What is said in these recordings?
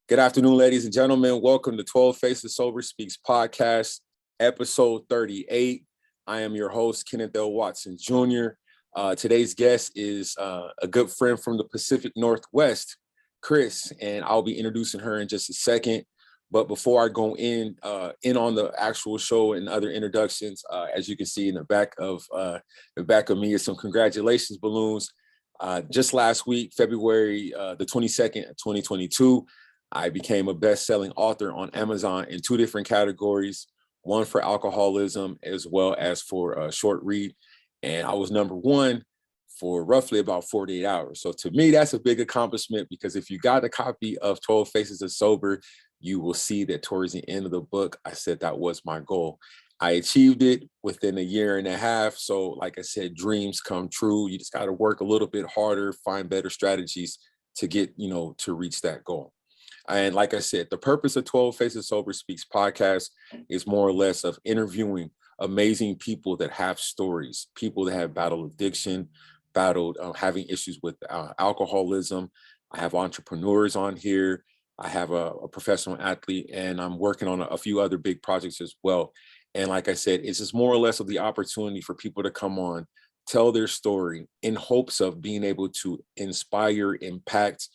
Good afternoon, ladies and gentlemen. Welcome to 12 Faces Sober Speaks podcast, episode 38. I am your host, Kenneth L. Watson Jr. Today's guest is a good friend from the Pacific Northwest, Chris, and I'll be introducing her in just a second. But before I go in on the actual show and other introductions, as you can see in the back of me is some congratulations balloons. Just last week, February the 22nd, 2022, I became a best-selling author on Amazon in two different categories, one for alcoholism as well as for a short read. And I was number one for roughly about 48 hours. So to me, that's a big accomplishment because if you got a copy of 12 Faces of Sober, you will see that towards the end of the book, I said that was my goal. I achieved it within a year and a half. So like I said, dreams come true. You just got to work a little bit harder, find better strategies to get, to reach that goal. And like I said, the purpose of 12 Faces Sober Speaks podcast is more or less of interviewing amazing people that have stories, people that have battled addiction, battled having issues with alcoholism. I have entrepreneurs on here. I have a professional athlete, and I'm working on a few other big projects as well. And like I said, it's just more or less of the opportunity for people to come on, tell their story in hopes of being able to inspire, impact,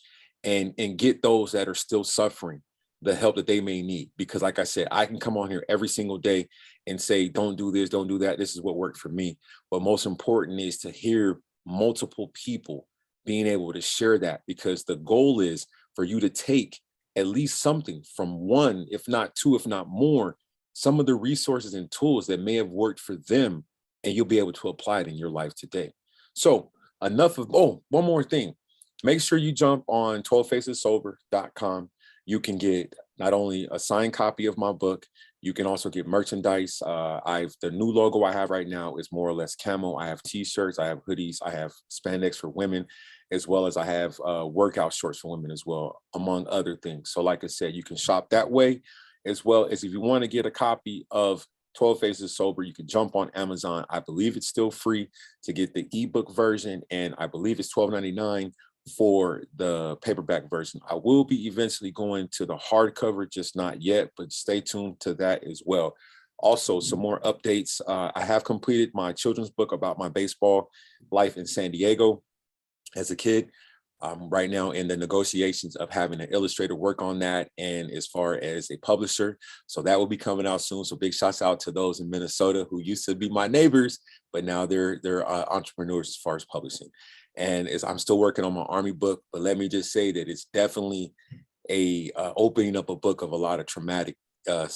and get those that are still suffering the help that they may need. Because like I said, I can come on here every single day and say, don't do this, don't do that. This is what worked for me. But most important is to hear multiple people being able to share that, because the goal is for you to take at least something from one, if not two, if not more, some of the resources and tools that may have worked for them, and you'll be able to apply it in your life today. So enough of, one more thing. Make sure you jump on 12facessober.com. You can get not only a signed copy of my book, you can also get merchandise. The new logo I have right now is more or less camo. I have t-shirts, I have hoodies, I have spandex for women, as well as I have workout shorts for women as well, among other things. So like I said, you can shop that way, as well as if you want to get a copy of 12 Faces Sober, you can jump on Amazon. I believe it's still free to get the ebook version, and I believe it's $12.99 for the paperback version. I will be eventually going to the hardcover, just not yet, but stay tuned to that as well. Also, some more updates. I have completed my children's book about my baseball life in San Diego as a kid. I'm right now in the negotiations of having an illustrator work on that, and as far as a publisher. So that will be coming out soon. So big shouts out to those in Minnesota who used to be my neighbors, but now they're entrepreneurs as far as publishing. And as I'm still working on my Army book, but let me just say that it's definitely a opening up a book of a lot of traumatic, a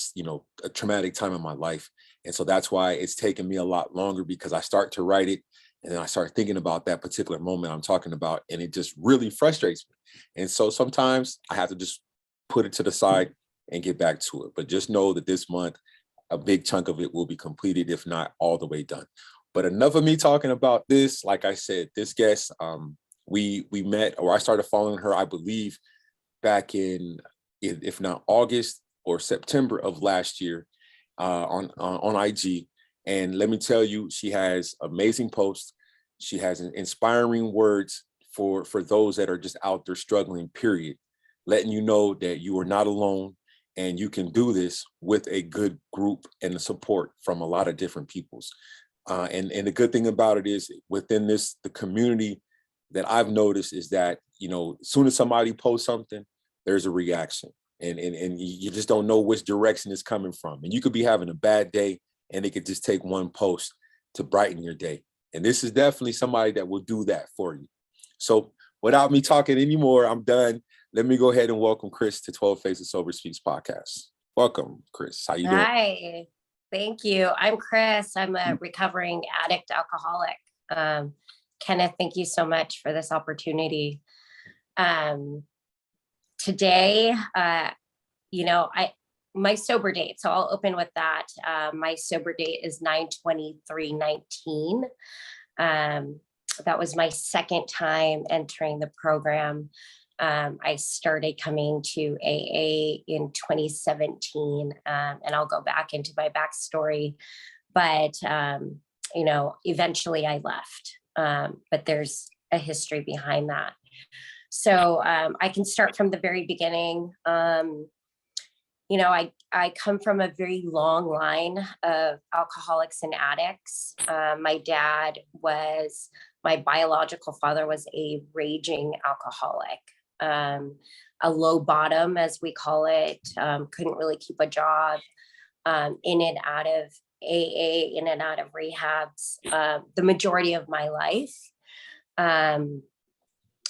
traumatic time in my life. And so that's why it's taken me a lot longer, because I start to write it and then I start thinking about that particular moment I'm talking about, and it just really frustrates me. And so sometimes I have to just put it to the side and get back to it. But just know that this month, a big chunk of it will be completed, if not all the way done. But enough of me talking about this. Like I said, this guest, we met, or I started following her, I believe, back in, if not August or September of last year, on IG. And let me tell you, she has amazing posts. She has inspiring words for those that are just out there struggling, period. Letting you know that you are not alone, and you can do this with a good group and the support from a lot of different peoples. And the good thing about it is, within the community that I've noticed is that, as soon as somebody posts something, there's a reaction. And you just don't know which direction it's coming from. And you could be having a bad day, and it could just take one post to brighten your day. And this is definitely somebody that will do that for you. So without me talking anymore, I'm done. Let me go ahead and welcome Chris to 12 Faces Sober Speaks podcast. Welcome, Chris. How you doing? Hi, thank you. I'm Chris. I'm a recovering addict alcoholic. Kenneth, thank you so much for this opportunity. Today, my sober date. So I'll open with that. My sober date is 9/23/19. That was my second time entering the program. I started coming to AA in 2017, and I'll go back into my backstory. But, eventually I left. But there's a history behind that. So I can start from the very beginning. I come from a very long line of alcoholics and addicts. My biological father was a raging alcoholic, a low bottom, as we call it, couldn't really keep a job, in and out of AA, in and out of rehabs, the majority of my life.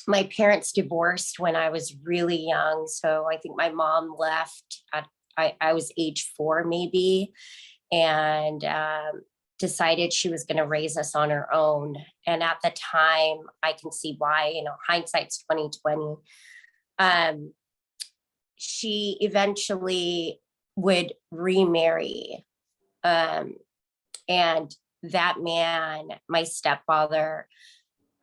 My parents divorced when I was really young. So I think my mom left I was age 4 maybe, and decided she was going to raise us on her own. And at the time, I can see why, hindsight's 2020. She eventually would remarry. And that man, my stepfather,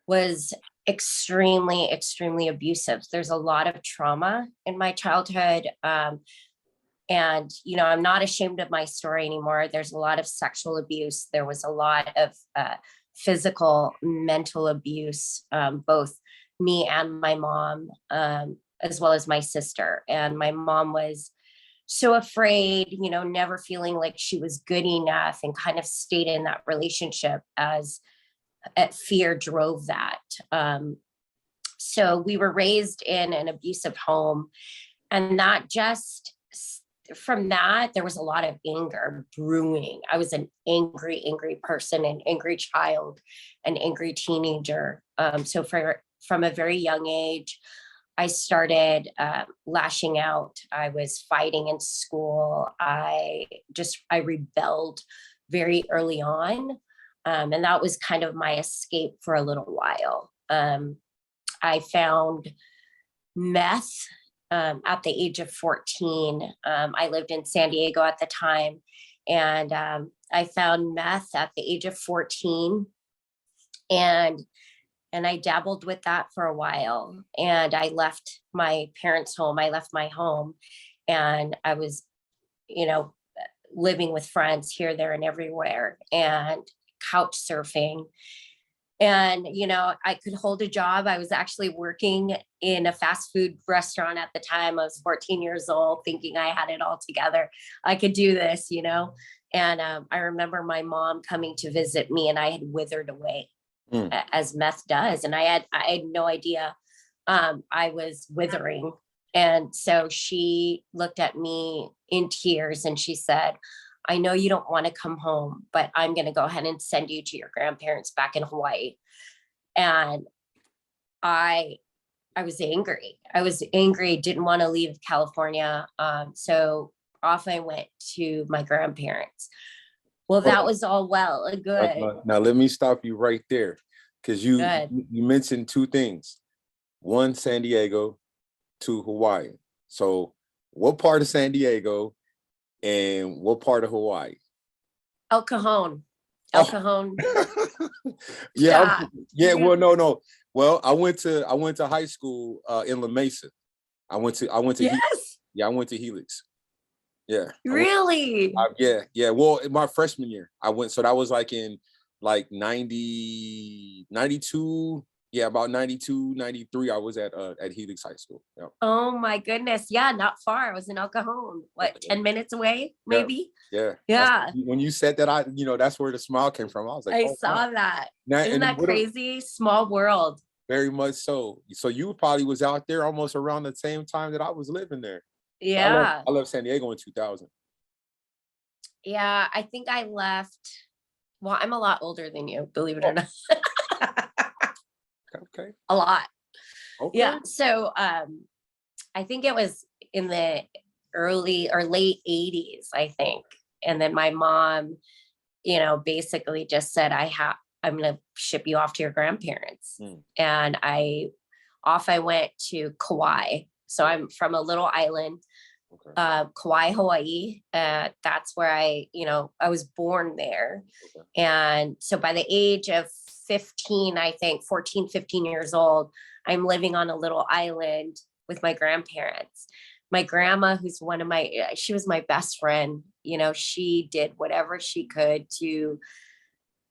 was extremely, extremely abusive. There's a lot of trauma in my childhood. And, I'm not ashamed of my story anymore. There's a lot of sexual abuse. There was a lot of physical, mental abuse, both me and my mom, as well as my sister. And my mom was so afraid, never feeling like she was good enough, and kind of stayed in that relationship as fear drove that. So we were raised in an abusive home, and not just from that, there was a lot of anger brewing. I was an angry person, an angry child, an angry teenager. So from a very young age, I started lashing out. I was fighting in school. I rebelled very early on. And that was kind of my escape for a little while. I found meth at the age of 14. I lived in San Diego at the time, and I found meth at the age of 14, and I dabbled with that for a while, and I left my parents' home. I left my home, and I was, living with friends here, there, and everywhere, and couch surfing. And, I could hold a job. I was actually working in a fast food restaurant at the time. I was 14 years old, thinking I had it all together. I could do this, And I remember my mom coming to visit me, and I had withered away, as meth does. And I had no idea I was withering. And so she looked at me in tears, and she said, I know you don't want to come home, but I'm going to go ahead and send you to your grandparents back in Hawaii. And I was angry. Didn't want to leave California. So off I went to my grandparents. Well, that was all well and good. Now let me stop you right there, because you mentioned two things. One, San Diego, two, Hawaii. So what part of San Diego and what part of Hawaii? El Cajon. El Cajon. Yeah. Well, no. Well, I went to high school in La Mesa. I went to Yes. I went to Helix. Yeah. Really? Yeah. Well, in my freshman year, I went. So that was like in 90, 92. Yeah, about 92, 93, I was at Helix High School. Yeah. Oh my goodness. Yeah, not far. I was in El Cajon. What, 10 minutes away, maybe? Yeah. When you said that, that's where the smile came from. I was like, I saw that. Now, isn't that crazy? Small world. Very much so. So you probably was out there almost around the same time that I was living there. Yeah. I left San Diego in 2000. Yeah, I think I left. Well, I'm a lot older than you, believe it or not. Okay. A lot. Okay. Yeah. So I think it was in the early or late 80s, I think. And then my mom, basically just said, I'm going to ship you off to your grandparents. And I went to Kauai. So I'm from a little island, Kauai, Hawaii. That's where I was born there. Okay. And so by the age of 15, I think 14, 15 years old, I'm living on a little island with my grandparents. My grandma, who's she was my best friend. She did whatever she could to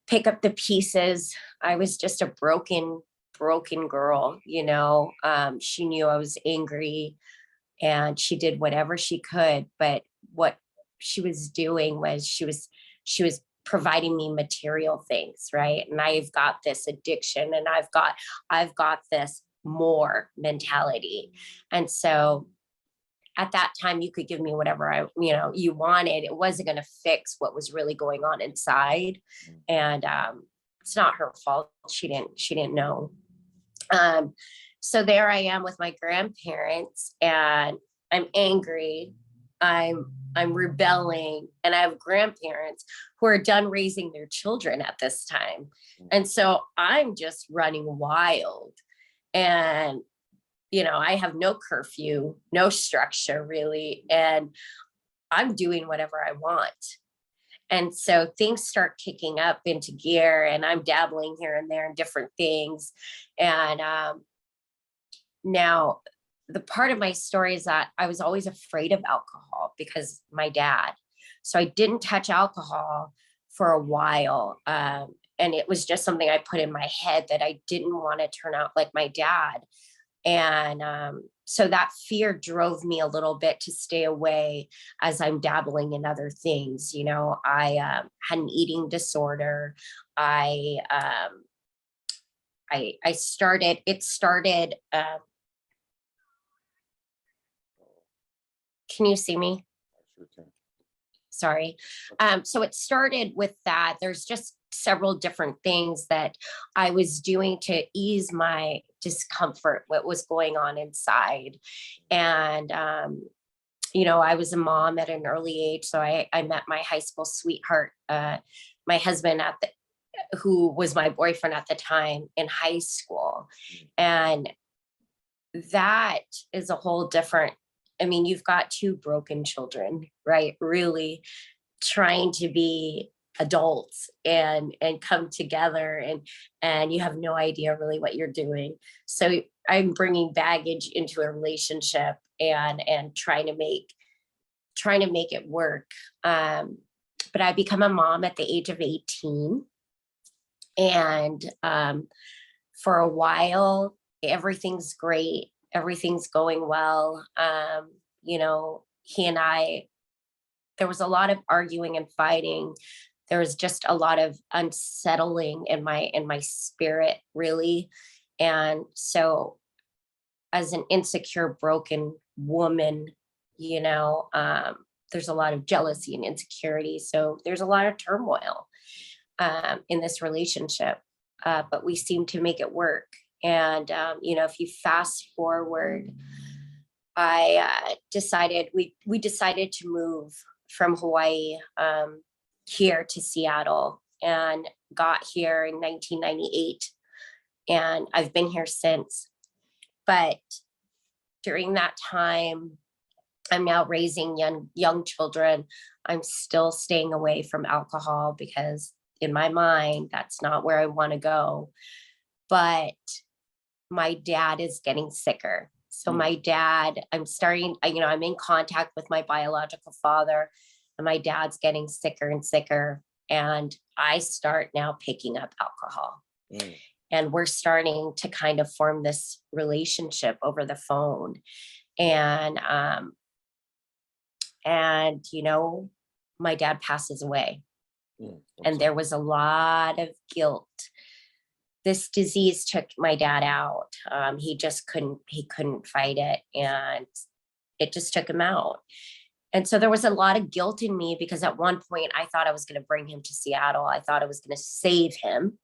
pick up the pieces. I was just a broken broken girl, you know. She knew I was angry and she did whatever she could, but what she was doing was she was providing me material things, right? And I've got this addiction and I've got this more mentality. And so at that time you could give me whatever you wanted. It wasn't going to fix what was really going on inside. And it's not her fault. She didn't know. um so there I am with my grandparents, and I'm angry. I'm rebelling, and I have grandparents who are done raising their children at this time. And so I'm just running wild. And I have no curfew, no structure really, and I'm doing whatever I want. And so things start kicking up into gear, and I'm dabbling here and there in different things. And now, the part of my story is that I was always afraid of alcohol because my dad. So I didn't touch alcohol for a while. And it was just something I put in my head that I didn't want to turn out like my dad. And so that fear drove me a little bit to stay away as I'm dabbling in other things. I had an eating disorder. I started, it started, can you see me? Sorry. So it started with that. There's just several different things that I was doing to ease my discomfort, what was going on inside. And, I was a mom at an early age. So I met my high school sweetheart, my husband who was my boyfriend at the time, in high school. And that is a whole different, you've got two broken children, right? Really trying to be adults and come together, and you have no idea really what you're doing. So I'm bringing baggage into a relationship and trying to make it work. But I become a mom at the age of 18. And for a while, everything's great. Everything's going well. He and I, there was a lot of arguing and fighting. There was just a lot of unsettling in my spirit, really. And so as an insecure, broken woman, there's a lot of jealousy and insecurity. So there's a lot of turmoil in this relationship. But we seem to make it work. And, if you fast forward, I decided, we decided to move from Hawaii here to Seattle, and got here in 1998. And I've been here since. But during that time, I'm now raising young children. I'm still staying away from alcohol because in my mind, that's not where I want to go. But my dad is getting sicker. So my dad, I'm in contact with my biological father, and my dad's getting sicker and sicker. And I start now picking up alcohol. And we're starting to kind of form this relationship over the phone. And my dad passes away. And there was a lot of guilt. This disease took my dad out. He couldn't fight it, and it just took him out. And so there was a lot of guilt in me, because at one point I thought I was going to bring him to Seattle. I thought I was going to save him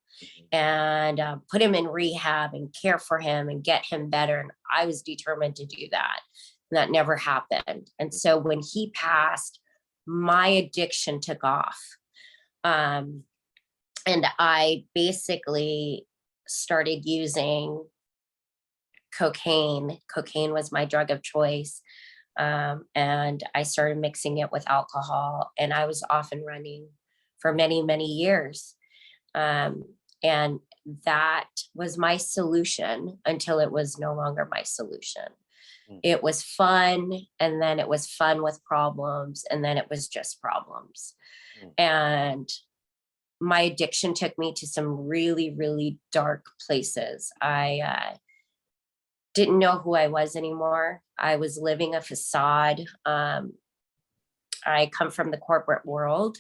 and put him in rehab and care for him and get him better. And I was determined to do that. And that never happened. And so when he passed, my addiction took off. And I basically started using cocaine. Cocaine was my drug of choice. And I started mixing it with alcohol, and I was off and running for many, many years. And that was my solution until it was no longer my solution. It was fun, and then it was fun with problems, and then it was just problems. And my addiction took me to some really, really dark places. I didn't know who I was anymore. I was living a facade. I come from the corporate world.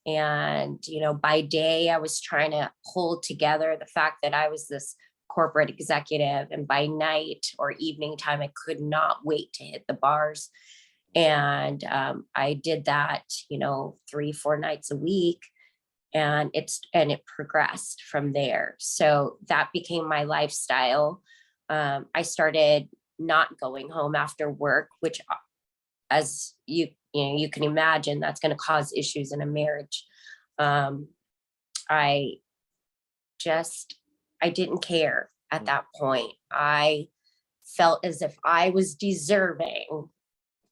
And, by day, I was trying to hold together the fact that I was this corporate executive. And by night or evening time, I could not wait to hit the bars. And I did that, 3-4 nights a week. And it progressed from there. So that became my lifestyle. I started not going home after work, which, as you can imagine, that's going to cause issues in a marriage. I didn't care at that point. I felt as if I was deserving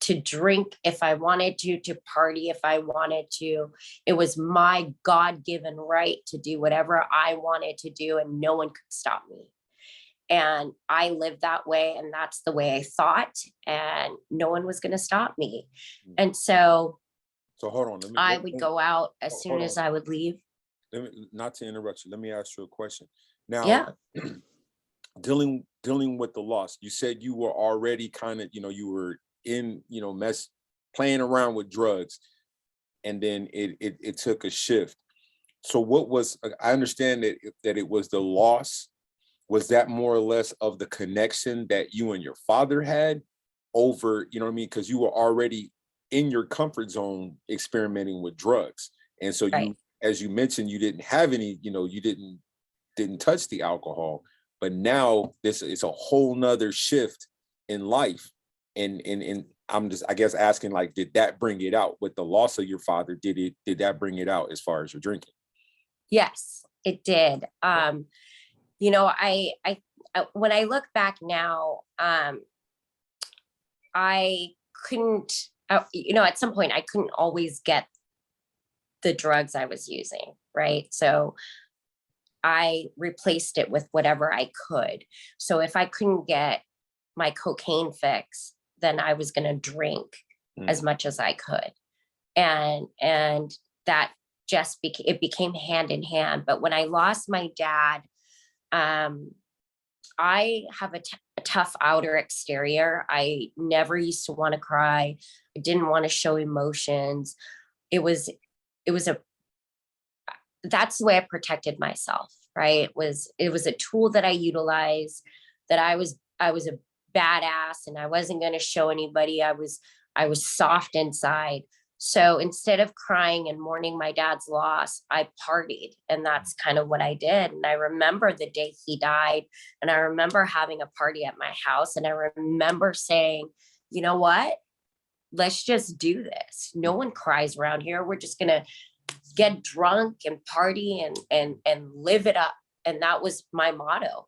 to drink if I wanted to party if I wanted to. It was my God-given right to do whatever I wanted to do, and no one could stop me. And I lived that way, and that's the way I thought, and no one was going to stop me. And so hold on. I would go out as soon as I would leave. Not to interrupt you, let me ask you a question. Now, Yeah. dealing with the loss, you said you were already kind of, you were in, playing around with drugs, and then it took a shift. So what was, I understand that it was the loss. Was that more or less of the connection that you and your father had over, because you were already in your comfort zone experimenting with drugs. And so Right. as you mentioned, you didn't have any, you didn't touch the alcohol, but now this is a whole nother shift in life. And I'm just, I guess, asking, like, did that bring it out with the loss of your father? Did that bring it out as far as your drinking? Yes, it did. I when I look back now, I couldn't, at some point I couldn't always get the drugs I was using, right? So I replaced it with whatever I could. So if I couldn't get my cocaine fix, then I was going to drink as much as I could. And that just became hand in hand. But when I lost my dad, I have a tough outer exterior. I never used to want to cry. I didn't want to show emotions. It was that's the way I protected myself, right? It was a tool that I utilized, that I was a badass and I wasn't going to show anybody. I was soft inside. So instead of crying and mourning my dad's loss, I partied. And that's kind of what I did. And I remember the day he died, and I remember having a party at my house. And I remember saying, you know what? Let's just do this. No one cries around here. We're just going to get drunk and party and live it up. And that was my motto.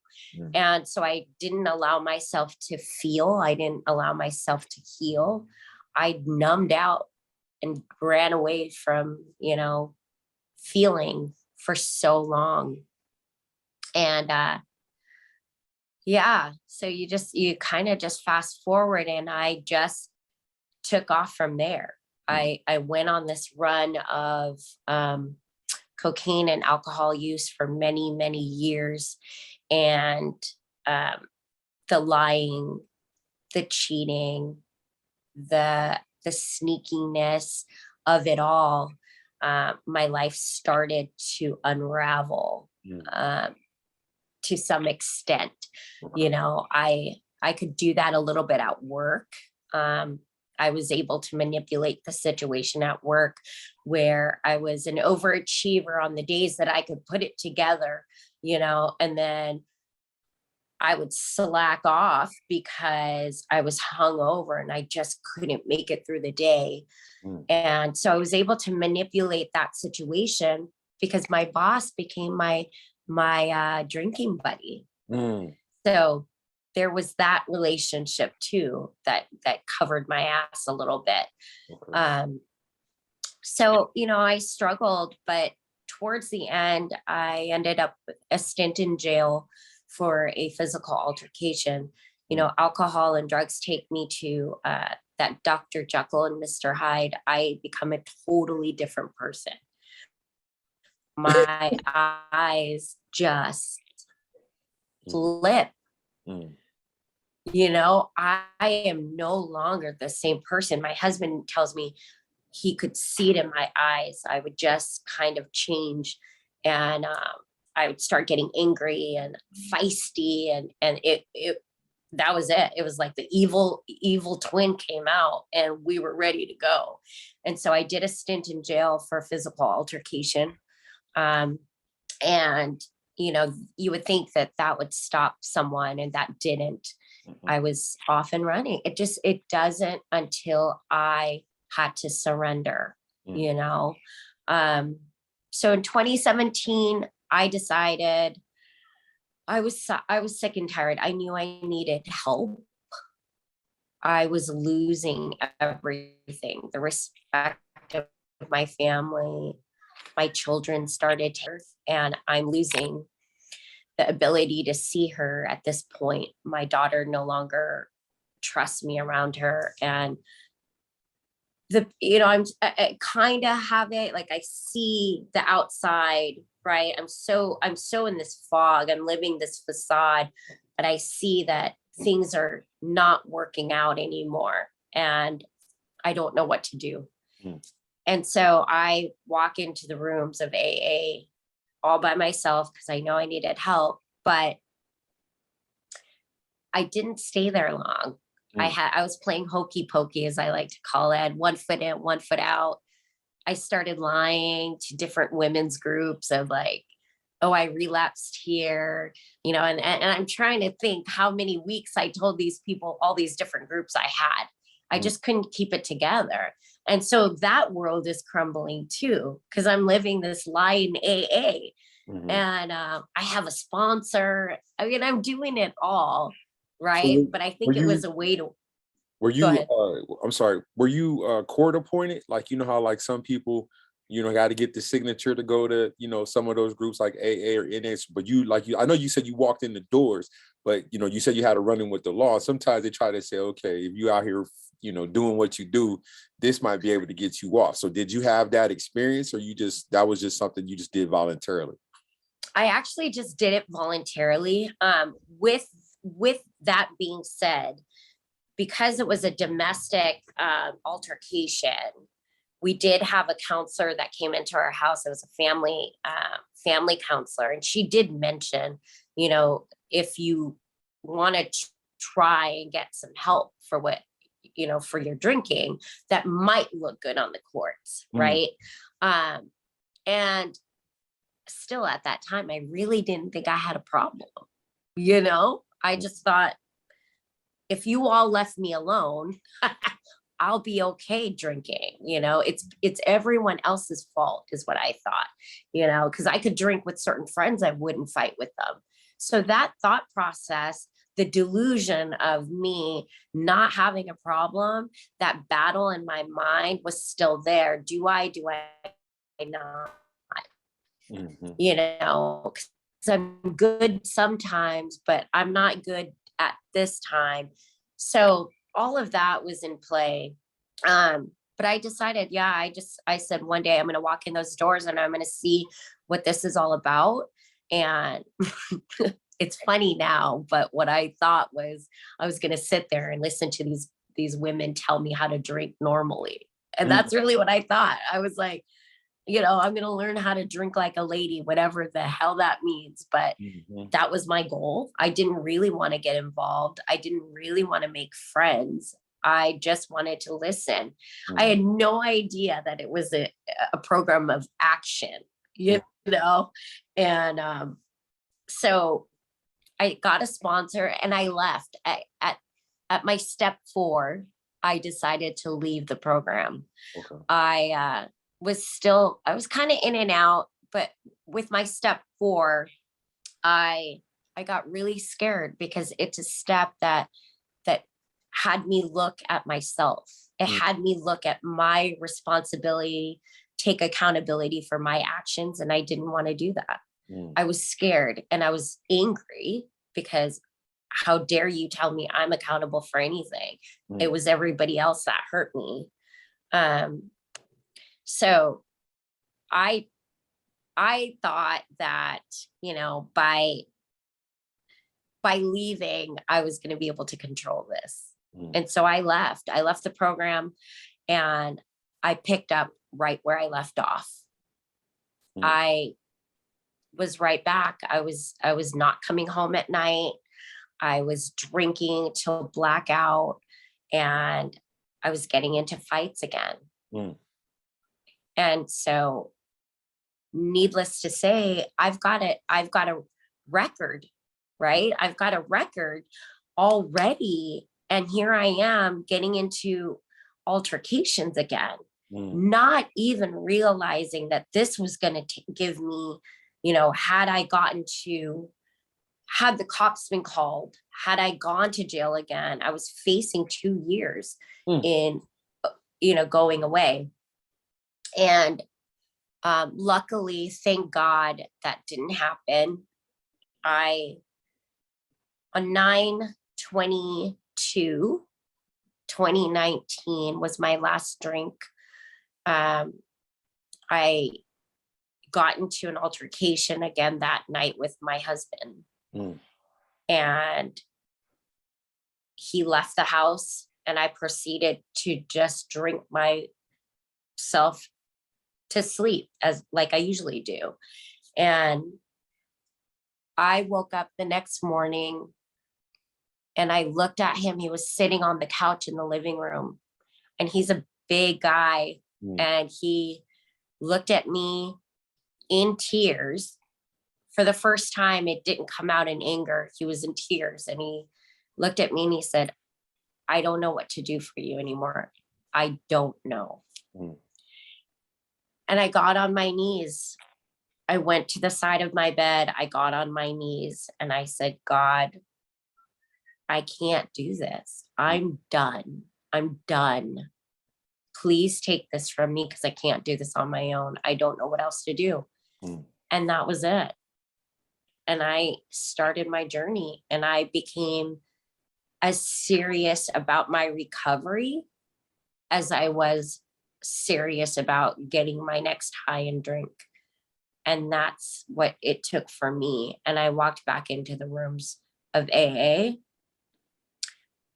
And so I didn't allow myself to feel. I didn't allow myself to heal. I numbed out and ran away from, feeling for so long. And so you kind of just fast forward, and I just took off from there. I went on this run of cocaine and alcohol use for many, many years. And the lying, the cheating, the sneakiness of it all, my life started to unravel to some extent. I could do that a little bit at work. I was able to manipulate the situation at work, where I was an overachiever on the days that I could put it together, and then I would slack off because I was hungover and I just couldn't make it through the day. And so I was able to manipulate that situation because my boss became my drinking buddy. So there was that relationship too that covered my ass a little bit. Okay. So, I struggled, but towards the end, I ended up with a stint in jail for a physical altercation. Alcohol and drugs take me to that Dr. Jekyll and Mr. Hyde. I become a totally different person. my eyes just flip. Mm. You know, I am no longer the same person. My husband tells me he could see it in my eyes. I would just kind of change, and I would start getting angry and feisty, and it that was it. It was like the evil twin came out, and we were ready to go. And so I did a stint in jail for physical altercation. Um, and you would think that that would stop someone, and that didn't. I was off and running. It doesn't until I had to surrender, Mm. you know. So in 2017, I decided I was sick and tired. I knew I needed help. I was losing everything, the respect of my family. My children started to, and I'm losing the ability to see her at this point. My daughter no longer trusts me around her. And I kind of have it like I see the outside, right? I'm so in this fog. I'm living this facade, but I see that things are not working out anymore, and I don't know what to do. Mm. And so I walk into the rooms of AA all by myself because I know I needed help, but I didn't stay there long. Mm. I was playing hokey pokey, as I like to call it, 1 foot in, 1 foot out. I started lying to different women's groups of like, oh, I relapsed here, and I'm trying to think how many weeks I told these people, all these different groups I had. I just couldn't keep it together. And so that world is crumbling too, because I'm living this lie in AA. Mhm. And I have a sponsor. I mean, I'm doing it all, So right? But I were think it you was a way to were go you ahead. I'm sorry, were you court appointed? Like, you know how like some people, got to get the signature to go to, some of those groups like AA or NS, but I know you said you walked in the doors, but you said you had to run in with the law. Sometimes they try to say, okay, if you out here, doing what you do, this might be able to get you off. So did you have that experience, or that was just something you just did voluntarily? I actually just did it voluntarily. With that being said, because it was a domestic altercation, we did have a counselor that came into our house. It was a family counselor, and she did mention, if you want to try and get some help for for your drinking, that might look good on the courts, Mm. right? And still at that time, I really didn't think I had a problem. I just thought, if you all left me alone, I'll be okay drinking. It's everyone else's fault, is what I thought, because I could drink with certain friends, I wouldn't fight with them. So that thought process, the delusion of me not having a problem, that battle in my mind was still there. Do I not? Mhm. Because I'm good sometimes, but I'm not good at this time. So all of that was in play. But I decided, I said one day I'm going to walk in those doors and I'm going to see what this is all about. And it's funny now, but what I thought was I was going to sit there and listen to these women tell me how to drink normally. And Mm. that's really what I thought. I was like, I'm going to learn how to drink like a lady, whatever the hell that means. But Mhm. that was my goal. I didn't really want to get involved. I didn't really want to make friends. I just wanted to listen. I had no idea that it was a program of action, you know? And so I got a sponsor and I left. At my step 4, I decided to leave the program. Okay. I was kind of in and out, but with my step 4, I got really scared because it's a step that had me look at myself. It Mm. had me look at my responsibility, take accountability for my actions, and I didn't want to do that. Mm. I was scared and I was angry because how dare you tell me I'm accountable for anything? It Mm. was everybody else that hurt me. So I I thought that, by leaving, I was going to be able to control this. And so I left. I left the program and I picked up right where I left off. I was right back. I was not coming home at night. I was drinking till blackout, and I was getting into fights again. And so, needless to say, I've got a record, right? I've got a record already. And here I am getting into altercations again, not even realizing that this was going to give me, had the cops been called, had I gone to jail again, I was facing 2 years in, going away. And luckily, thank God that didn't happen. On 9/22/2019 was my last drink. I got into an altercation again that night with my husband. And he left the house, and I proceeded to just drink myself to sleep like I usually do. And I woke up the next morning and I looked at him. He was sitting on the couch in the living room, and he's a big guy. And he looked at me in tears. For the first time, it didn't come out in anger. He was in tears, and he looked at me and he said, "I don't know what to do for you anymore. I don't know." And I got on my knees. I went to the side of my bed. I got on my knees and I said, "God, I can't do this. I'm done. I'm done. Please take this from me, because I can't do this on my own. I don't know what else to do." And that was it. And I started my journey, and I became as serious about my recovery as I was serious about getting my next high and drink. And that's what it took for me. And I walked back into the rooms of AA,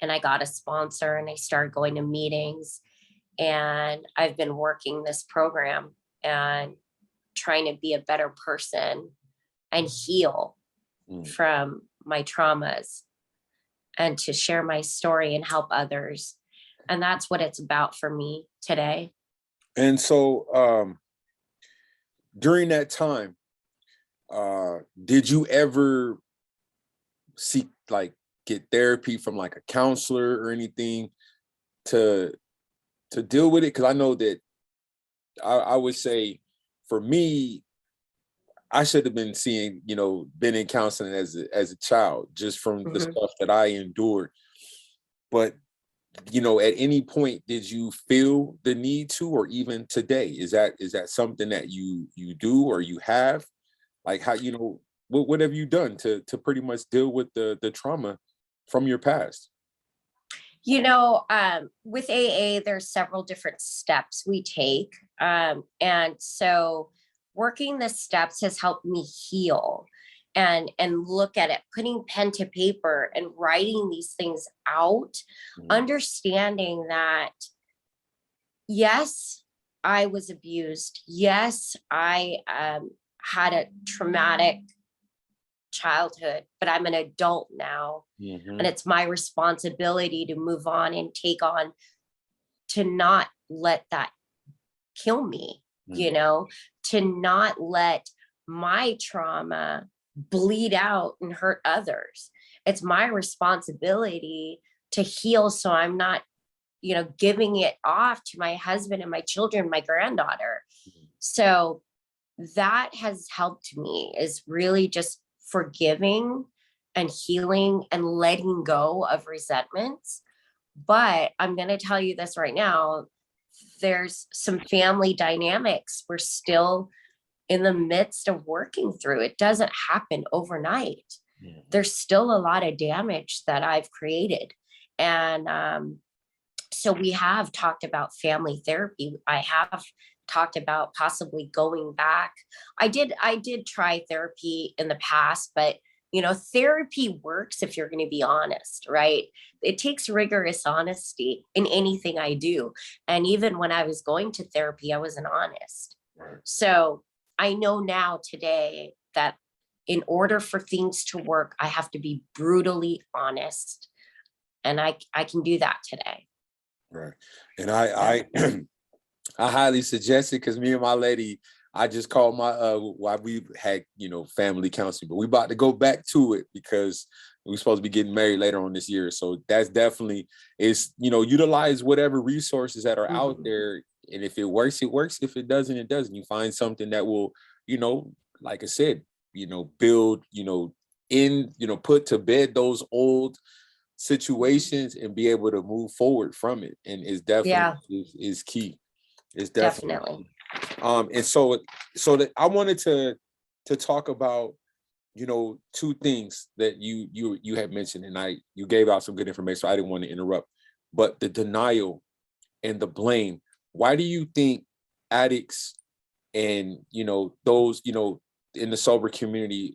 and I got a sponsor, and I started going to meetings. And I've been working this program and trying to be a better person and heal from my traumas, and to share my story and help others. And that's what it's about for me today. And so during that time, did you ever seek, like, get therapy from like a counselor or anything to deal with it? Because I know that I would say, for me, I should have been been in counseling as a child, just from the stuff that I endured. But, at any point, did you feel the need to, or even today, is that something that you do, or you have? Like, how, what have you done to pretty much deal with the trauma from your past? With AA, there's several different steps we take. And so working the steps has helped me heal and look at it, putting pen to paper and writing these things out, understanding that, yes, I was abused. Yes, I had a traumatic childhood, but I'm an adult now. And it's my responsibility to move on and take on, to not let that kill me, to not let my trauma bleed out and hurt others. It's my responsibility to heal, so I'm not, giving it off to my husband and my children, my granddaughter. So that has helped me, is really just forgiving and healing and letting go of resentments. But I'm going to tell you this right now, there's some family dynamics we're still in the midst of working through. It doesn't happen overnight. There's still a lot of damage that I've created. And So we have talked about family therapy. I have talked about possibly going back. I did try therapy in the past, but therapy works if you're going to be honest, right? It takes rigorous honesty in anything I do. And even when I was going to therapy, I wasn't honest. Right. So I know now today that in order for things to work, I have to be brutally honest. And I can do that today. Right. And I I highly suggest it because me and my lady, I just called my why we had, family counseling, but we about to go back to it because we're supposed to be getting married later on this year. So that's definitely utilize whatever resources that are out there. And if it works, it works. If it doesn't, it doesn't. You find something that will, like I said, build, put to bed those old situations and be able to move forward from it. And it's definitely is key. It's definitely. And so that I wanted to talk about, two things that you had mentioned, and you gave out some good information, so I didn't want to interrupt, but the denial and the blame. Why do you think addicts and, those, in the sober community,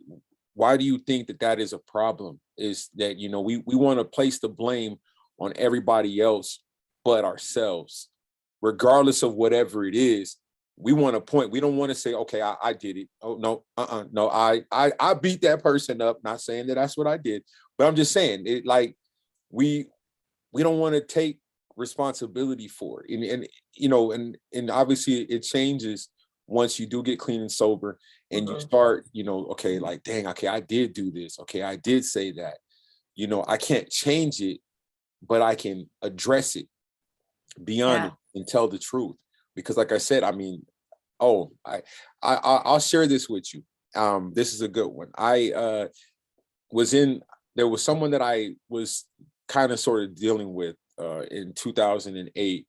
why do you think that is a problem? Is that, we want to place the blame on everybody else but ourselves, regardless of whatever it is. We want to point. We don't want to say, okay, I did it. Oh no, no, I beat that person up. Not saying that that's what I did, but I'm just saying it. Like we don't want to take responsibility for it, and obviously it changes once you do get clean and sober, and you start, okay, like dang, okay, I did do this. Okay, I did say that. I can't change it, but I can address it, be honest, and tell the truth. Because like I said, I mean, I'll share this with you. This is a good one. There was someone that I was kind of sort of dealing with in 2008,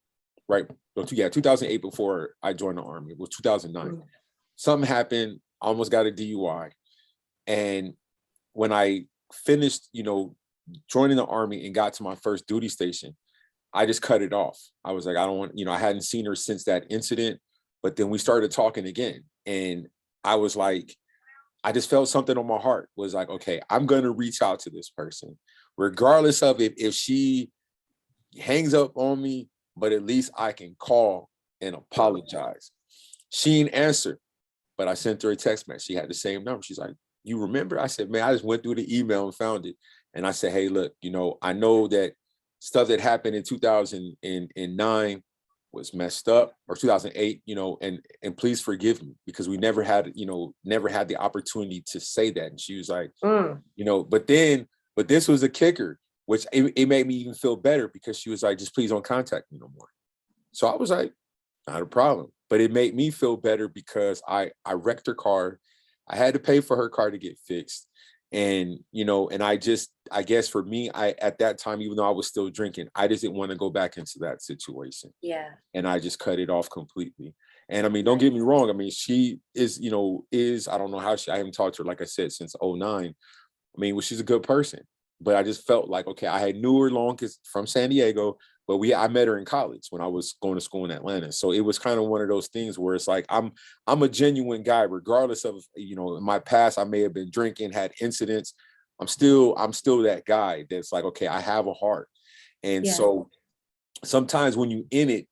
right? 2008, before I joined the Army. It was 2009. Something happened, almost got a DUI. And when I finished, joining the Army and got to my first duty station, I just cut it off. I was like, I don't want, I hadn't seen her since that incident, but then we started talking again. And I was like, I just felt something on my heart was like, okay, I'm going to reach out to this person, regardless of if she hangs up on me, but at least I can call and apologize. She didn't answer, but I sent her a text message. She had the same number. She's like, you remember? I said, man, I just went through the email and found it. And I said, hey, look, I know that stuff that happened in 2009 was messed up, or 2008, and please forgive me, because we never had the opportunity to say that. And she was like, but this was a kicker, which it made me even feel better, because she was like, just please don't contact me no more. So I was like, not a problem. But it made me feel better because I wrecked her car. I had to pay for her car to get fixed. And, and I guess for me, at that time, even though I was still drinking, I just didn't want to go back into that situation. Yeah. And I just cut it off completely. And I mean, don't get me wrong. I mean, she is, I don't know how I haven't talked to her, like I said, since 2009. I mean, well, she's a good person, but I just felt like, okay, I had knew her long from San Diego, but I met her in college when I was going to school in Atlanta. So it was kind of one of those things where it's like, I'm a genuine guy, regardless of, in my past, I may have been drinking, had incidents. I'm still that guy that's like, okay, I have a heart. And so sometimes when you in it,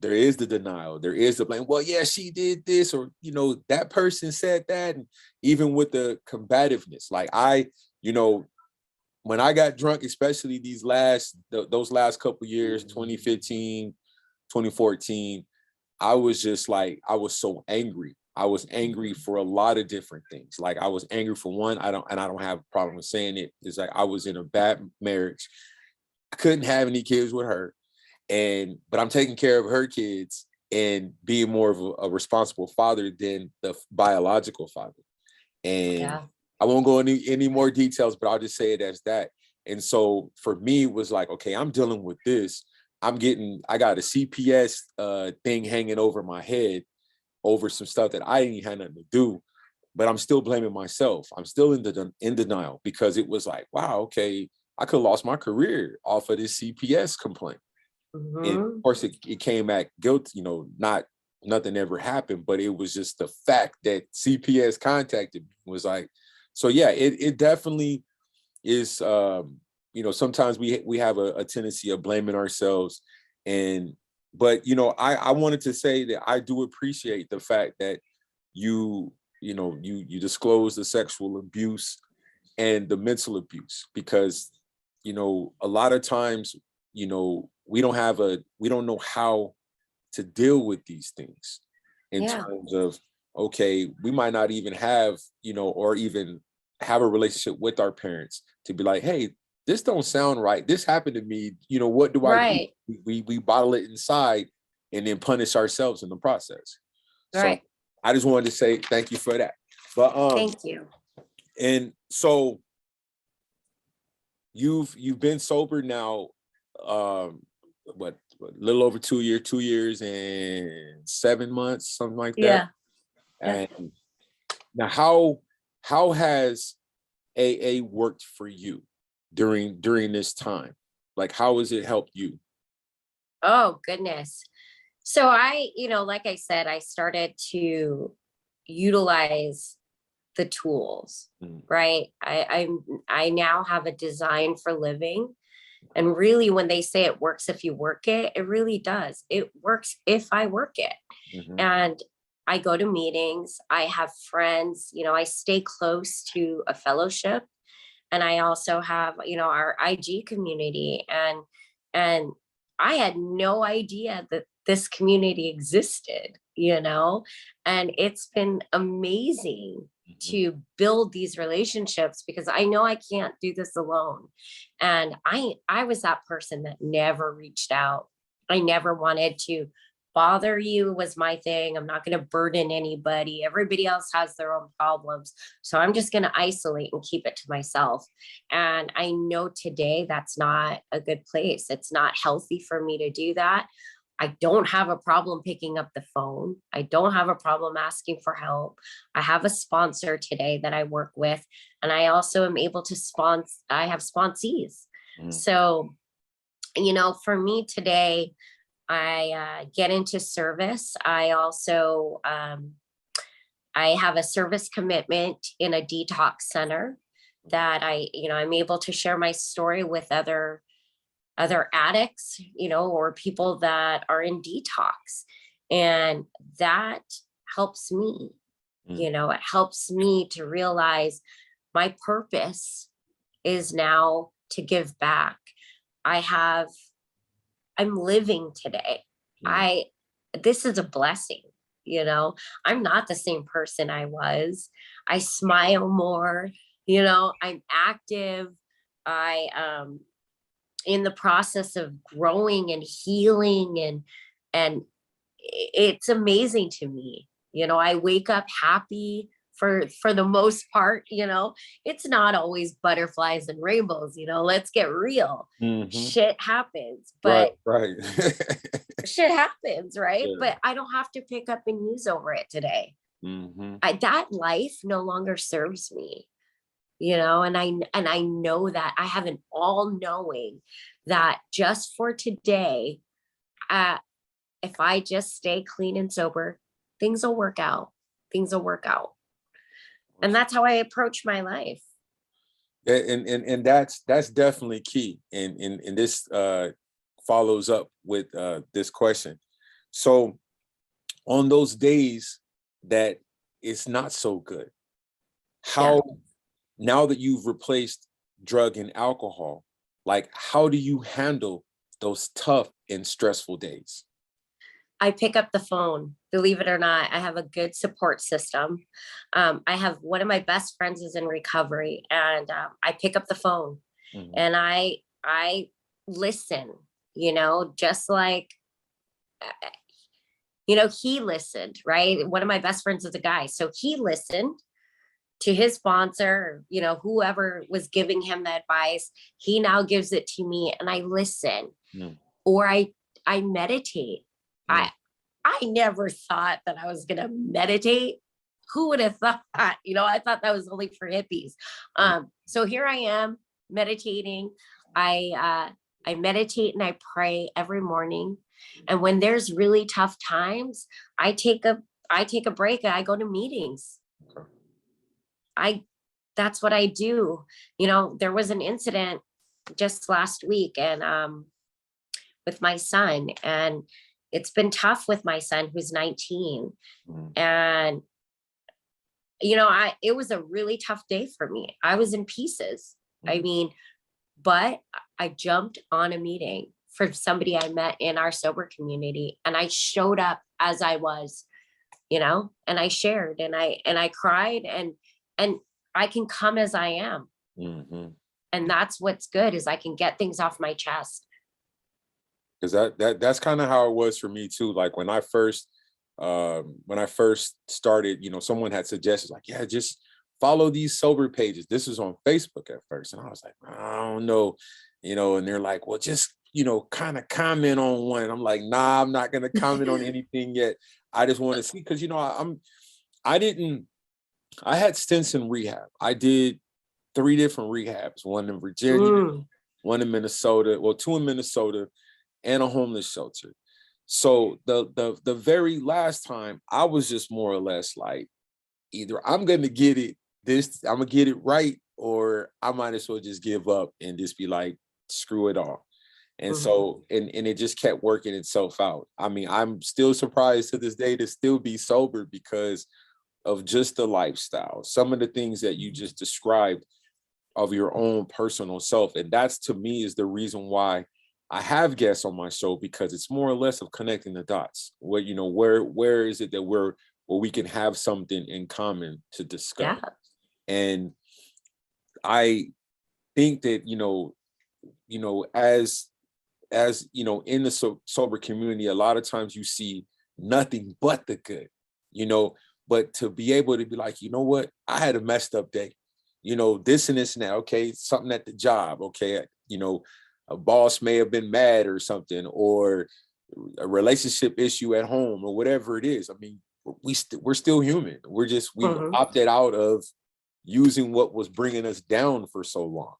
there is the denial, there is the blame. Well, yeah, she did this, or, that person said that. And even with the combativeness, like when I got drunk, especially those last couple years, 2015, 2014, I was just like, I was so angry. I was angry for a lot of different things. Like I was angry for one, I don't have a problem with saying it. It's like I was in a bad marriage. I couldn't have any kids with her. But I'm taking care of her kids and being more of a responsible father than the biological father. And I won't go into any more details, but I'll just say it as that. And so for me, it was like, okay, I'm dealing with this. I got a CPS thing hanging over my head over some stuff that I didn't have nothing to do, but I'm still blaming myself. I'm still in denial, because it was like, wow, okay, I could have lost my career off of this CPS complaint. And of course it came at guilt, nothing ever happened, but it was just the fact that CPS contacted me was like, so yeah, it definitely is, sometimes we have a tendency of blaming ourselves. But I wanted to say that I do appreciate the fact that you disclose the sexual abuse and the mental abuse, because a lot of times we don't know how to deal with these things in terms of, okay, we might not even have or even have a relationship with our parents to be like, hey, this don't sound right, this happened to me, what do I do? We bottle it inside and then punish ourselves in the process. So I just wanted to say thank you for that. But thank you. And so you've been sober now, what, a little over 2 years and 7 months, something like that. And now how has AA worked for you during this time? Like, how has it helped you? Oh goodness. So I, like I said, I started to utilize the tools, right? I now have a design for living. And really, when they say it works if you work it, it really does. It works if I work it. And I go to meetings, I have friends, I stay close to a fellowship. And I also have, our IG community. And I had no idea that this community existed, and it's been amazing to build these relationships, because I know I can't do this alone. And I was that person that never reached out. I never wanted to bother you, was my thing. I'm not going to burden anybody. Everybody else has their own problems. So I'm just going to isolate and keep it to myself. And I know today that's not a good place. It's not healthy for me to do that. I don't have a problem picking up the phone. I don't have a problem asking for help. I have a sponsor today that I work with, and I also am able to I have sponsees. So, for me today, I get into service. I also, I have a service commitment in a detox center that I'm able to share my story with other addicts, or people that are in detox. And that helps me, it helps me to realize my purpose is now to give back. I'm living today. This is a blessing. I'm not the same person I was. I smile more, I'm active. In the process of growing and healing, and it's amazing to me. I wake up happy for the most part. It's not always butterflies and rainbows, let's get real. Shit happens, but right. shit happens, right? But I don't have to pick up and use over it today. That life no longer serves me. And I know that I have an all-knowing that just for today, if I just stay clean and sober, things will work out. And that's how I approach my life. And that's definitely key. And this follows up with this question. So on those days that it's not so good, how now that you've replaced drug and alcohol, like, how do you handle those tough and stressful days? I pick up the phone. Believe it or not, I have a good support system. I have one of my best friends is in recovery, and I pick up the phone and I listen, just like, he listened, right? One of my best friends is a guy. So he listened to his sponsor, whoever was giving him the advice. He now gives it to me, and I listen, or I meditate. I never thought that I was going to meditate. Who would have thought? I thought that was only for hippies. So here I am meditating. I I meditate and I pray every morning. And when there's really tough times, I take a break and I go to meetings. That's what I do. There was an incident just last week and with my son, and it's been tough with my son who's 19. And it was a really tough day for me. I was in pieces. I mean, but I jumped on a meeting for somebody I met in our sober community, and I showed up as I was, and I shared and I cried, and I can come as I am. And that's what's good, is I can get things off my chest. Because that's kind of how it was for me too. Like when I first started, someone had suggested like, yeah, just follow these sober pages. This was on Facebook at first. And I was like, I don't know, and they're like, well, just, kind of comment on one. And I'm like, nah, I'm not going to comment on anything yet. I just want to see, because, I had stints in rehab. I did 3 different rehabs, one in Virginia, one in Minnesota, well, 2 in Minnesota, and a homeless shelter. So the very last time, I was just more or less like, either I'm gonna get it right, or I might as well just give up and just be like, screw it all. And so and it just kept working itself out. I mean, I'm still surprised to this day to still be sober because of just the lifestyle, some of the things that you just described of your own personal self. And that's, to me, is the reason why I have guests on my show, because it's more or less of connecting the dots. Where is it that where we can have something in common to discuss? Yeah. And I think that, as in the sober community, a lot of times you see nothing but the good, but to be able to be like, what, I had a messed up day, this and this and that. Okay, something at the job. Okay, a boss may have been mad or something, or a relationship issue at home, or whatever it is. I mean, we're still human. We opted out of using what was bringing us down for so long.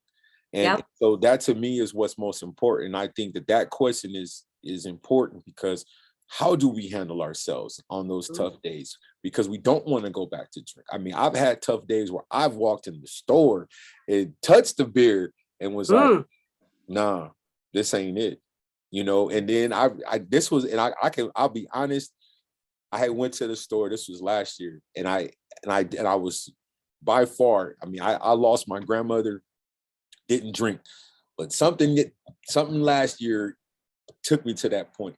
And so that, to me, is what's most important. And I think that question is important, because how do we handle ourselves on those tough days? Because we don't want to go back to drink. I mean, I've had tough days where I've walked in the store and touched the beer and was like, nah, this ain't it, and then I'll be honest, I had went to the store, this was last year, and I was, by far, I mean, I lost my grandmother, didn't drink, but something last year took me to that point.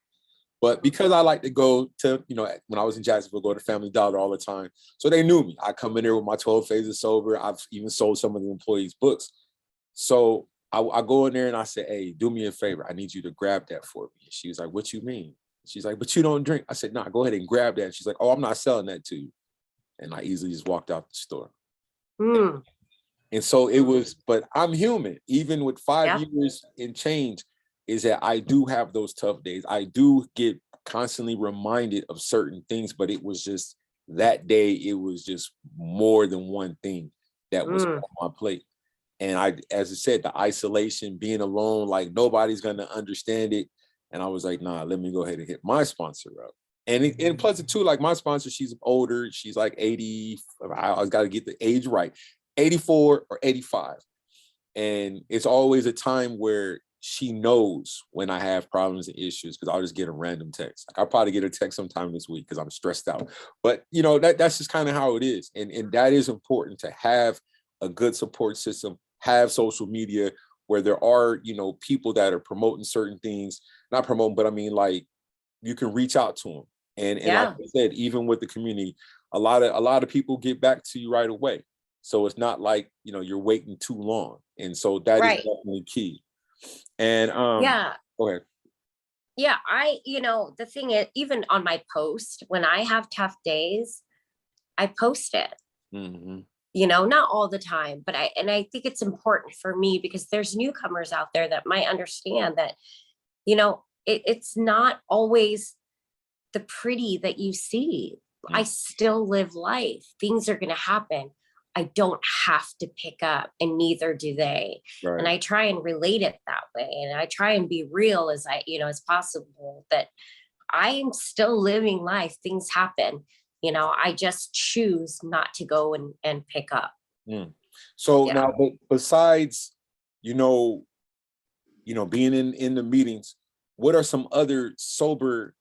But because I like to go to, when I was in Jacksonville, go to Family Dollar all the time. So they knew me. I come in there with my 12 Phases Sober. I've even sold some of the employees' books. So I go in there and I say, hey, do me a favor. I need you to grab that for me. And she was like, what you mean? She's like, but you don't drink. I said, nah, go ahead and grab that. And she's like, oh, I'm not selling that to you. And I easily just walked out the store. And so it was, but I'm human. Even with 5 years and change, is that I do have those tough days. I do get constantly reminded of certain things, but it was just that day, it was just more than one thing that was on my plate. And as I said, the isolation, being alone, like nobody's going to understand it. And I was like, nah, let me go ahead and hit my sponsor up. And plus too, like my sponsor, she's older. She's like 80. I got to get the age right. 84 or 85. And it's always a time where she knows when I have problems and issues, because I'll just get a random text. Like I'll probably get a text sometime this week because I'm stressed out. But that's just kind of how it is. And that is important, to have a good support system, have social media where there are, people that are promoting certain things, not promoting, but I mean, like, you can reach out to them. And like I said, even with the community, a lot of people get back to you right away. So it's not like, you're waiting too long. And so that is definitely key. And go ahead. Yeah, the thing is, even on my post, when I have tough days, I post it. Not all the time, but I think it's important for me, because there's newcomers out there that might understand that, it's not always the pretty that you see. I still live life. Things are going to happen. I don't have to pick up, and neither do they. Right. And I try and relate it that way. And I try and be real as as possible, that I am still living life. Things happen. I just choose not to go and pick up. Mm. So Yeah. now, but besides, being in the meetings, what are some other sober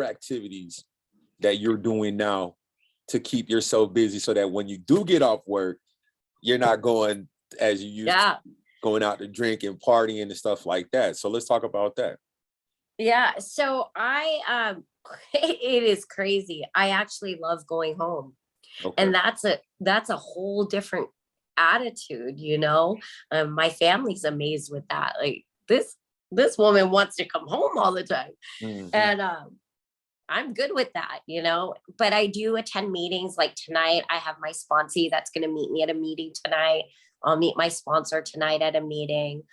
activities that you're doing now to keep yourself busy so that when you do get off work, you're not going as you used to, going out to drink and partying and stuff like that. So let's talk about that. Yeah. So it is crazy. I actually love going home. Okay. And that's a whole different attitude. My family's amazed with that. Like, this woman wants to come home all the time. Mhm. And I'm good with that. But I do attend meetings. Like tonight, I have my sponsee that's going to meet me at a meeting tonight. I'll meet my sponsor tonight at a meeting.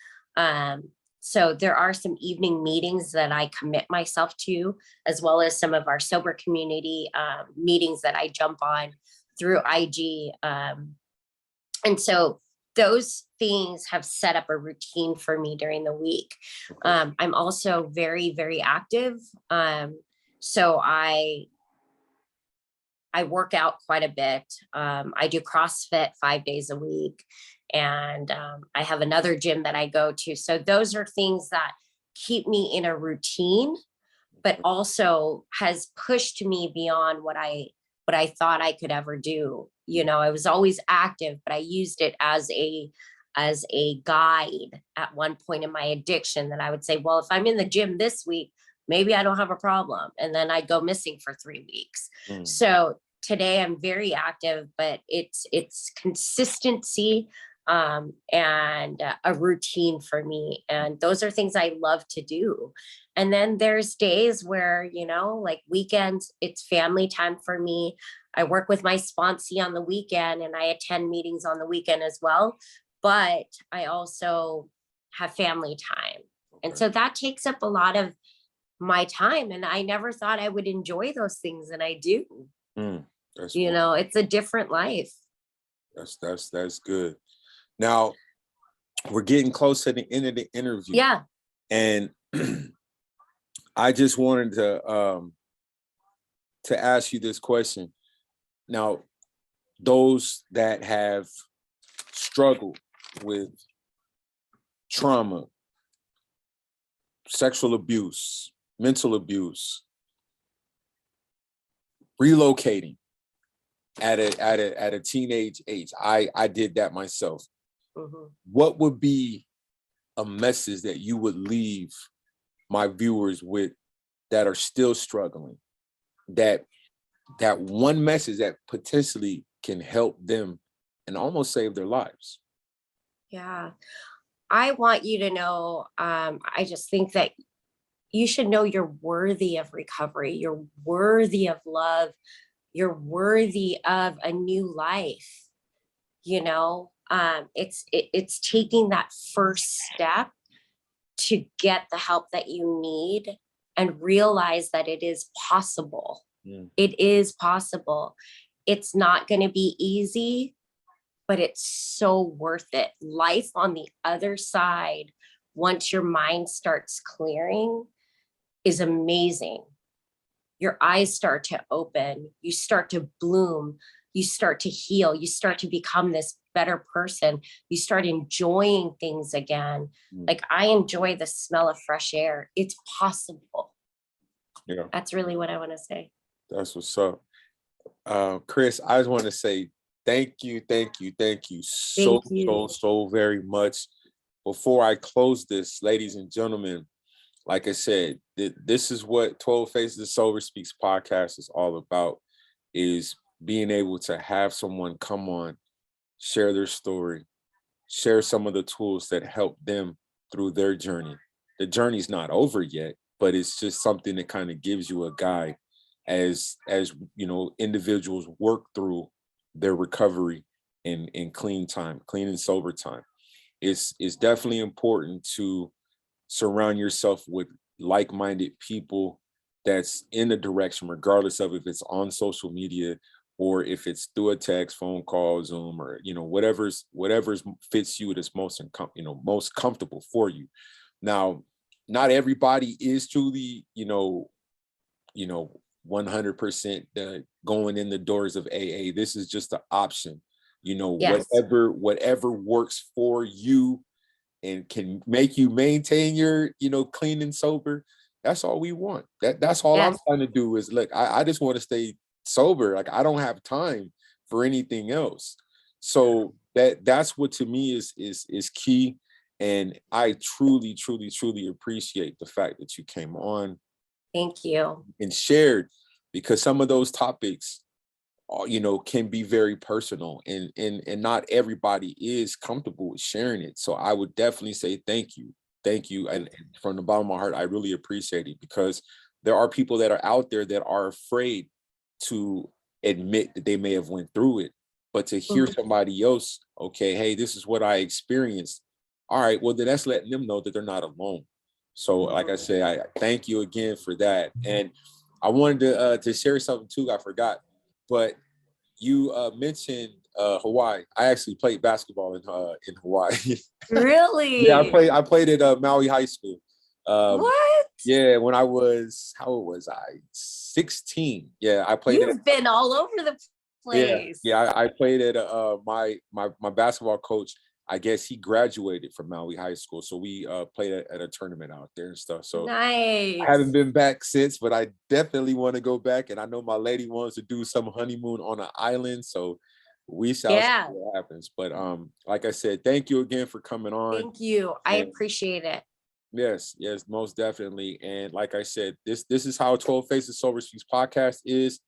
So there are some evening meetings that I commit myself to, as well as some of our sober community meetings that I jump on through IG. And so those things have set up a routine for me during the week. Okay. I'm also very, very active. So I work out quite a bit. I do CrossFit 5 days a week, and I have another gym that I go to. So those are things that keep me in a routine, but also has pushed me beyond what I thought I could ever do. I was always active, but I used it as a guide at one point in my addiction, that I would say, well, if I'm in the gym this week, maybe I don't have a problem. And then I'd go missing for 3 weeks. Mm. So today I'm very active, but it's consistency and a routine for me. And those are things I love to do. And then there's days where, like weekends, it's family time for me. I work with my sponsee on the weekend, and I attend meetings on the weekend as well. But I also have family time. And so that takes up a lot of my time. And I never thought I would enjoy those things. And I do. Mm. That's It's a different life. That's good. Now we're getting close to the end of the interview. Yeah. And I just wanted to ask you this question. Now, those that have struggled with trauma, sexual abuse, mental abuse, relocating at a teenage age. I did that myself. Mm-hmm. What would be a message that you would leave my viewers with that are still struggling? That one message that potentially can help them and almost save their lives. Yeah. I want you to know, I just think that you should know you're worthy of recovery. You're worthy of love. You're worthy of a new life. It's taking that first step to get the help that you need and realize that it is possible. Mm. It is possible. It's not going to be easy, but it's so worth it. Life on the other side, once your mind starts clearing, is amazing. Your eyes start to open, you start to bloom, you start to heal, you start to become this better person, you start enjoying things again. Like, I enjoy the smell of fresh air. It's possible. Yeah. That's really what I want to say. That's what's up. Chris, I just want to say thank you so very much. Before I close this, ladies and gentlemen, like I said, this is what 12 Faces of Sober Speaks podcast is all about, is being able to have someone come on, share their story, share some of the tools that help them through their journey. The journey's not over yet, but it's just something that kind of gives you a guide as individuals work through their recovery in clean and sober time. It's definitely important to surround yourself with like-minded people that's in the direction, regardless of if it's on social media or if it's through a text, phone call, Zoom, or whatever's fits you that's most comfortable for you. Now, not everybody is truly 100% going in the doors of AA. This is just an option. Yes. Whatever works for you and can make you maintain your clean and sober. That's all we want. That's all I'm Yes. trying to do is look, I just want to stay sober. Like, I don't have time for anything else. So that's what to me is key. And I truly, truly, truly appreciate the fact that you came on Thank you. and shared, because some of those topics can be very personal, and not everybody is comfortable with sharing it. So I would definitely say thank you. And from the bottom of my heart, I really appreciate it, because there are people that are out there that are afraid to admit that they may have went through it. But to hear somebody else, okay, hey, this is what I experienced. All right, well, then that's letting them know that they're not alone. So like I said, I thank you again for that. And I wanted to share something too, I forgot. But you mentioned Hawaii. I actually played basketball in Hawaii. Really? Yeah, I played at Maui High School. What? Yeah, when I was, how old was I? 16. Yeah, I played You've been all over the place. Yeah, I played at my basketball coach. I guess he graduated from Maui High School, so we played at a tournament out there and stuff. So nice. I haven't been back since, but I definitely want to go back. And I know my lady wants to do some honeymoon on an island, so we shall see what happens. But like I said, thank you again for coming on. Thank you. I appreciate it. Yes, most definitely. And like I said, this is how 12 Faces Sober Speaks podcast is.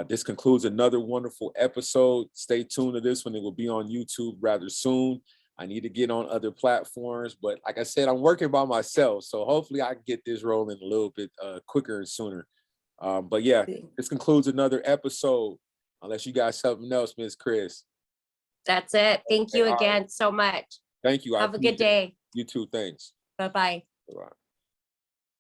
This concludes another wonderful episode. Stay tuned to this one. It will be on YouTube rather soon. I need to get on other platforms, but like I said, I'm working by myself. So hopefully I can get this rolling a little bit quicker and sooner. But yeah, this concludes another episode. Unless you got something else, Ms. Chris. That's it. Thank you again so much. Thank you. Have a good day. You too. Thanks. Bye-bye. Bye-bye.